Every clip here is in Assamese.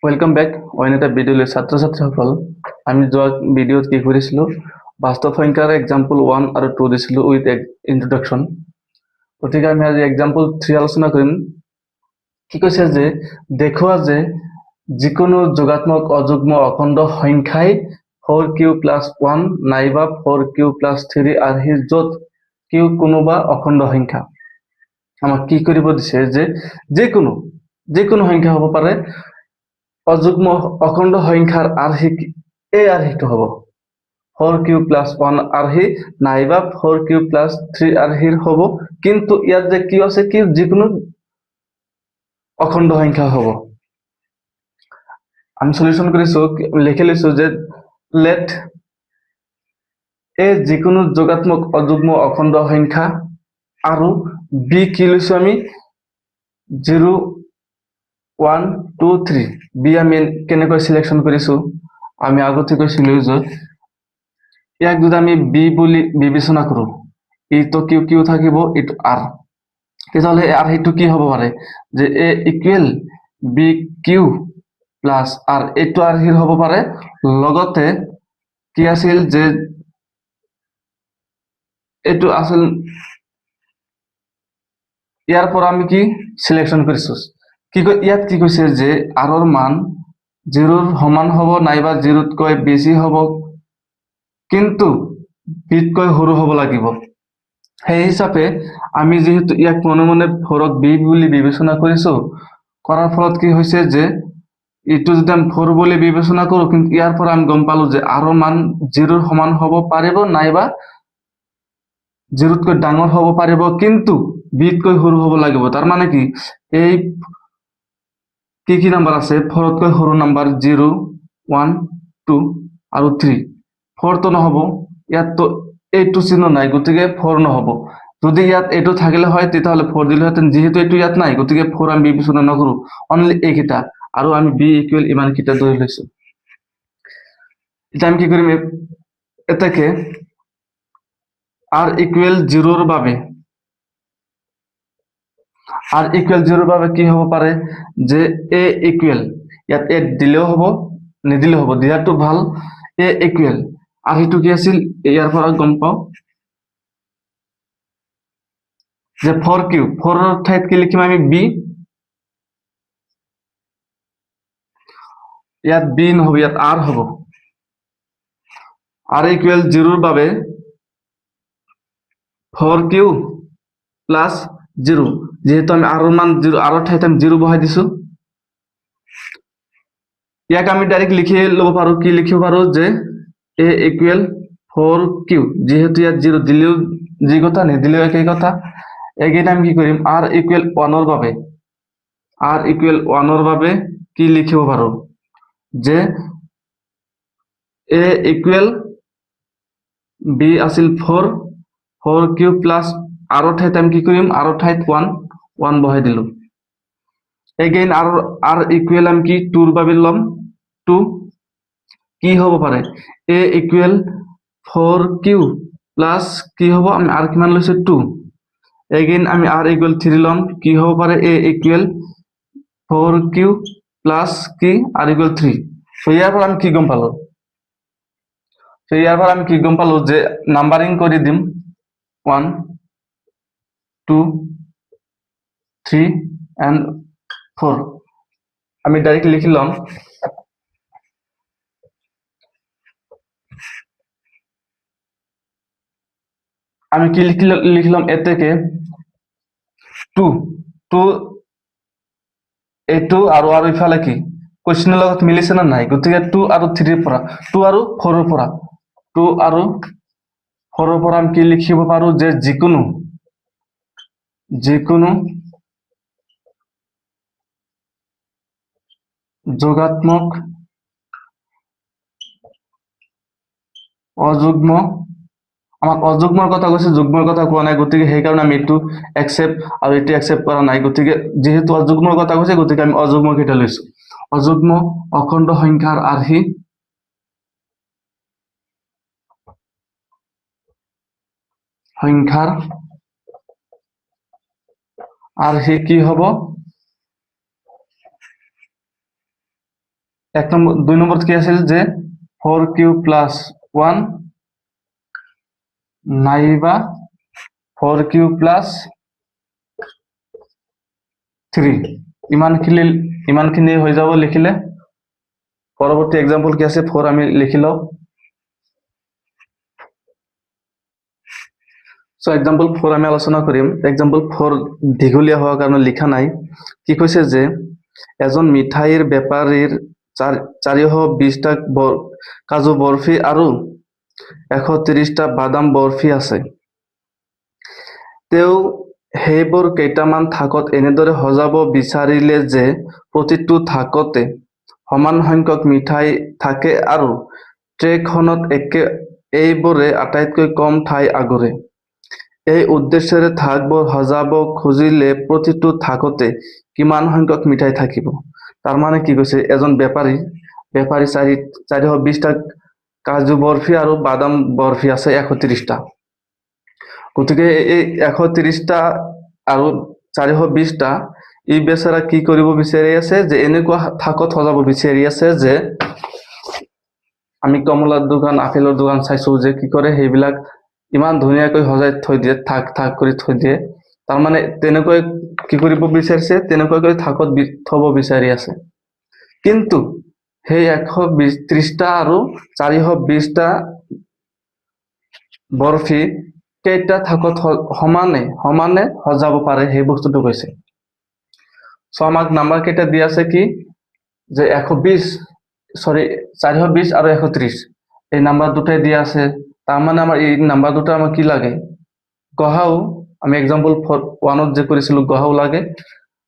ওয়েলকাম ব্যাক অন্য এটা ভিডিওলৈ ছাত্ৰ-ছাত্ৰীসকল আমি যোৱা ভিডিঅ'ত কি কৰিছিলোঁ বাস্তৱ সংখ্যাৰ এক্সাম্পল 1 আৰু 2 দিছিলোঁ উইথ ইন্ট্ৰোডাকশন গতিকে আমি আজি এক্সাম্পল 3 আলোচনা কৰিম কি কৈছে যে দেখুৱা যে যিকোনো যোগাত্মক অযুগ্ম অখণ্ড সংখ্যাই 4q + 1 নাইবা 4q + 3 আৰ্হিৰ য'ত q কোনোবা অখণ্ড সংখ্যা আমাক কি কৰিব দিছে যে যিকোনো সংখ্যা হ'ব পাৰে অযুগ্ম অখণ্ড সংখ্যাৰ আৰ্হি এই আৰ্হিটো হ'ব 4q + 1 আৰ্হি নাইবা 4q + 3 আৰ্হিৰ হ'ব কিন্তু ইয়াত যে কি আছে কি যিকোনো অখণ্ড সংখ্যা হ'ব আমি সলিউশন কৰিছো লিখি লৈছো যে লেট এ যিকোনো যোগাত্মক অযুগ্ম অখণ্ড সংখ্যা আৰু বি কি লৈছো আমি 0 1 2 3 বি আমি কেনেকৈ সিলেকশন কৰিছো আমি আগতে কৈছিলো যে ইয়াক যদি আমি বি বুলি বিবেচনা কৰো এইটো কিউ কিউ থাকিব এইটো আৰ তেতিয়াহ'লে আৰ সেইটো কি হ'ব পাৰে যে A equal B Q plus R এইটো আৰ্হিৰ হ'ব পাৰে লগতে কি আছিল যে এইটো আছিল ইয়াৰ পৰা আমি কি সিলেকশন কৰিছো কি ইয়াত কি কৈছে যে আৰৰ মান 0ৰ সমান হ'ব নাইবা 0তকৈ বেছি হ'ব কিন্তু বিতকৈ সৰু হ'ব লাগিব সেই হিচাপে আমি যেহেতু ইয়াক মনে মনে ফৰক বি বুলি বিবেচনা কৰিছো কৰাৰ ফলত কি হৈছে যে এইটো যদি আমি 4 বুলি বিবেচনা কৰো কিন্তু ইয়াৰ পৰা আমি গম পালো যে আৰৰ মান 0ৰ সমান হ'ব পাৰিব নাইবা 0তকৈ ডাঙৰ হ'ব পাৰিব কিন্তু বিতকৈ সৰু হ'ব লাগিব তাৰ মানে কি এই কি নাম্বাৰ আছে 4তকৈ সৰু নাম্বাৰ 0 1 2 আৰু 3 4 তো নহব ইয়াত তো এইটো চিহ্ন নাই গতিকে 4 নহব যদি ইয়াত এইটো থাকিলে হয় তেতিয়াহলে 4 দিলে হতেন যেহেতু এইটো ইয়াত নাই গতিকে 4 আমি বিবেচনা নকৰো অনলি এইকেইটা আৰু আমি বি ইকুৱেল ইমান কিটা ধৰি লৈছো এটা আমি কি কৰিম এটাকে আৰ ইকুৱেল 0ৰ বাবে আৰ ইকুৱেল 0ৰ বাবে কি হ'ব পাৰে যে এ ইকুৱেল ইয়াত এ দিলেও হ'ব নিদিলেও হ'ব দিয়াটো ভাল এ ইকুৱেল আৰ সেইটো কি আছিল ইয়াৰ পৰা গম পাও যে 4q 4ৰ ঠাইত কি লিখিম আমি বি ইয়াত বি নহব ইয়াত আৰ হ'ব আৰ ইকুৱেল 0ৰ বাবে 4q প্লাস 0 যেহেতু আমি আৰৰ মান 0 আৰৰ ঠাইত আমি 0 বহাই দিছো ইয়াক আমি ডাইৰেক্ট লিখে লব পাৰো কি লিখিব পাৰো যে এ ইকুৱেল 4q যেহেতু ইয়াত 0 দিলেও যি কথা নিদিলেও একেই কথা এগেইন আমি কি কৰিম আৰ ইকুৱেল 1ৰ বাবে আৰ ইকুৱেল 1ৰ বাবে কি লিখিব পাৰো যে এ ইকুৱেল বি আছিল 4q প্লাস আৰৰ ঠাইত আমি কি কৰিম আৰৰ ঠাইত 1 বহাই দিলো এগেইন আৰ ইকুৱেল আমি কি 2ৰ বাবে লম 2 কি হ'ব পাৰে এ ইকুৱেল 4q প্লাস কি হ'ব আমি আৰ কিমান লৈছো 2 এগেইন আমি আৰ ইকুৱেল 3 লম কি হ'ব পাৰে এ ইকুৱেল 4q প্লাস কি আৰ ইকুৱেল 3 সো ইয়াৰ পৰা আমি কি গম পালো সো ইয়াৰ পৰা আমি কি গম পালো যে নাম্বাৰিং কৰি দিম 1 2 3 and 4 আমি ডাইৰেক্ট লিখিলাম আমি কি লিখলাম এ থেকে 2 এইটো আৰু ইফালে কি কোৱেশ্চনৰ লগত মিলিছে না নাই গতিকে 2 আৰু 3ৰ পৰা 2 আৰু 4ৰ পৰা 2 আৰু 4ৰ পৰা আমি কি লিখিব পাৰো যে যিকোনো যোগাত্মক অযুগ্ম আমাক অযুগ্মৰ কথা কৈছে যুগ্মৰ কথা কোৱা নাই গতিকে সেইকাৰণে আমি এইটো একসেপ্ট আৰু এইটো একসেপ্ট কৰা নাই গতিকে যেহেতু অযুগ্মৰ কথা কৈছে গতিকে আমি অযুগ্ম কেইটা লৈছো অযুগ্ম অখণ্ড সংখ্যাৰ আৰ্হি কি হ'ব দুই নম্বৰত কি আছিল যে 4q প্লাছ 1 নাইবা 4q প্লাছ 3 ইমানখিনি হৈ যাব লিখিলে। পৰৱৰ্তী এক্সাম্পল কি আছে 4 আমি লিখি লওঁ। সো এক্সাম্পল 4 আমি আলোচনা কৰিম। এক্সাম্পল 4 দীঘলীয়া হোৱাৰ কাৰণে লিখা নাই। কি কৈছে যে এজন মিঠাইৰ বেপাৰীৰ 420টা কাজু বৰফি আৰু 130টা বাদাম বৰফি আছে। তেওঁ সেইবোৰ কেইটামান থাকত এনেদৰে সজাব বিচাৰিলে যে প্ৰতিটো থাকতে সমান সংখ্যক মিঠাই থাকে আৰু ট্ৰেখনত এইবোৰে আটাইতকৈ কম ঠাই আগৰে। এই উদ্দেশ্যেৰে থাকবোৰ সজাব খুজিলে প্ৰতিটো থাকতে কিমান সংখ্যক মিঠাই থাকিব। তাৰ মানে কি কৈছে, এজন বেপাৰী 420টা কাজু বৰফি আৰু বাদাম বৰফি আছে 130টা। গতিকে এই 130টা আৰু 420টা ই বেচাৰা কি কৰিব বিচাৰি আছে যে এনেকুৱা থাকত সজাব বিচাৰি আছে যে আমি কমলাৰ দোকান আপেলৰ দোকান চাইছো যে কি কৰে সেইবিলাক ইমান ধুনীয়াকৈ সজাই থৈ দিয়ে, থাক কৰি থৈ দিয়ে। তাৰমানে তেনেকৈ কি কৰিব বিচাৰিছে, তেনেকুৱাকৈ থাকত থব বিচাৰি আছে। কিন্তু সেই 130টা আৰু 420টা বৰফি কেইটা থাকত সমানে সজাব পাৰে সেই বস্তুটো কৈছে। সো আমাক নাম্বাৰ কেইটা দিয়া আছে কি যে 420 আৰু 130 এই নাম্বাৰ দুটাই দিয়া আছে। তাৰমানে আমাৰ এই নাম্বাৰ দুটা আমাক কি লাগে, গহাও। আমি এক্সাম্পল 1ত যে কৰিছিলো গহাও লাগে।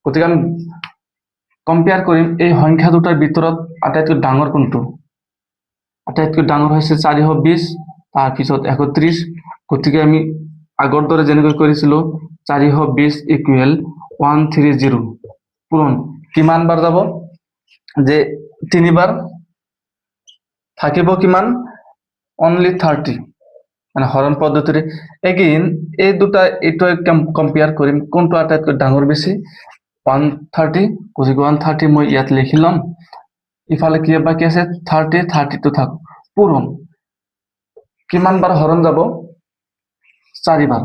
গতিকে আমি কম্পেয়াৰ কৰিম এই সংখ্যা দুটাৰ ভিতৰত আটাইতকৈ ডাঙৰ কোনটো। আটাইতকৈ ডাঙৰ হৈছে 420, তাৰপিছত 130। গতিকে আমি আগৰ দৰে যেনেকৈ কৰিছিলো 420 ইকুৱেল 130 পূৰণ কিমান বাৰ যাব যে 3 বাৰ থাকিব কিমান অনলি 30, মানে হৰণ পদ্ধতিৰে। এগেইন এই দুটা এইটো কম্পেয়াৰ কৰিম কোনটো আটাইতকৈ ডাঙৰ বেছি 130। গতিকে 130 মই ইয়াত লিখি ল'ম। ইফালে কি বাকি আছে 32 থাক পূৰণ কিমান বাৰ হৰণ যাব 4 বাৰ,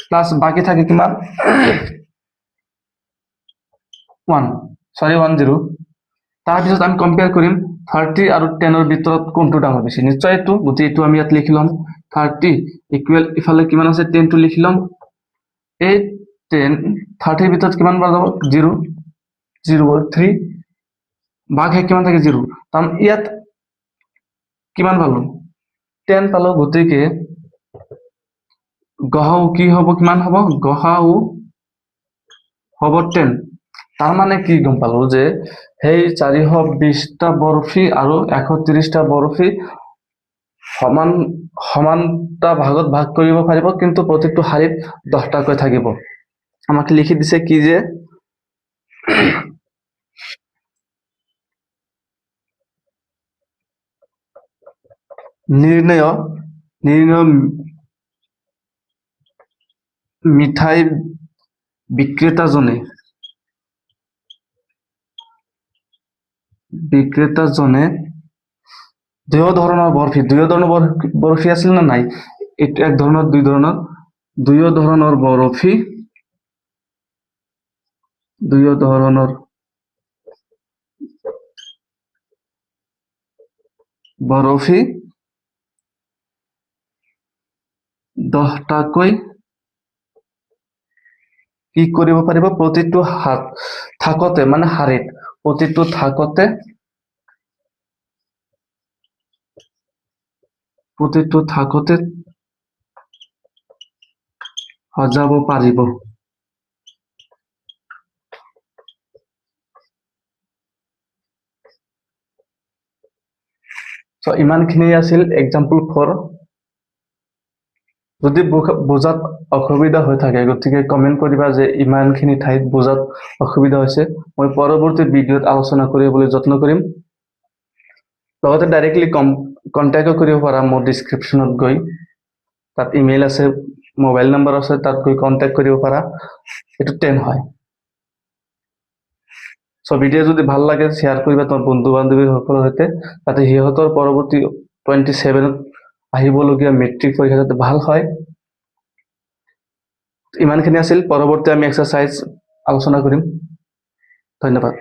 প্লাছ বাকি থাকে কিমান 10। তাৰপিছত আমি কম্পেয়াৰ কৰিম 30 আৰু 10ৰ ভিতৰত কোনটো ডাঙৰ বেছি। নিশ্চয় এইটো। গতিকে এইটো আমি ইয়াত লিখি ল'ম 30 ইকুৱেল ইফালে কিমান আছে 10টো লিখি ল'ম। এই 30ৰ ভিতৰত কিমান বাৰ যাব 0 3 বাঘে কিমান থাকে 0। তাৰমানে ইয়াত কিমান পালো 10 পালো। গতিকে গহাও কি হ'ব, কিমান হ'ব গহাও হ'ব 10। তাৰ মানে কি গম পালো যে সেই 420টা বৰফি আৰু 130টা বৰফি সমানটা ভাগত ভাগ কৰিব পাৰিব, কিন্তু প্ৰত্যেকটো শাৰীত 10টাকৈ থাকিব। আমাক লিখি দিছে কি যে নিৰ্ণয় মিঠাই বিক্ৰেতাজনে দুয়ো ধৰণৰ বৰফি আছিল না নাই, এইটো এক ধৰণৰ দুয়ো ধৰণৰ বৰফি 10টাকৈ কি কৰিব পাৰিব প্ৰতিটো থাকতে, মানে শাৰীত প্ৰতিটো থাকতে সজাব পাৰিব। সো ইমানখিনি আছিল এক্সাম্পল 4। যদি বুজাত অসুবিধা হৈ থাকে গতিকে কমেন্ট কৰিবা যে ইমানখিনি ঠাইত বুজাত অসুবিধা হৈছে। মই পৰৱৰ্তী ভিডিঅ'ত আলোচনা কৰিবলৈ যত্ন কৰিম। লগতে ডাইৰেক্টলি কন্টেক্ট কৰিব পাৰা মোৰ ডিসক্ৰিপশনত গৈ, তাত ইমেইল আছে, মোবাইল নম্বৰ আছে, তাত গৈ কন্টেক্ট কৰিব পাৰা। এইটো 10 হয়। সো ভিডিও যদি ভাল লাগে শ্বেয়াৰ কৰিবা তোমাৰ বন্ধু বান্ধৱীসকলৰ সৈতে, যাতে সিহঁতৰ পৰৱৰ্তী 27ত আহিবলগীয়া মেট্ৰিক পৰীক্ষা যাতে ভাল হয়। ইমানখিনি আছিল, পৰৱৰ্তী আমি এক্সাৰচাইজ আলোচনা কৰিম। ধন্যবাদ।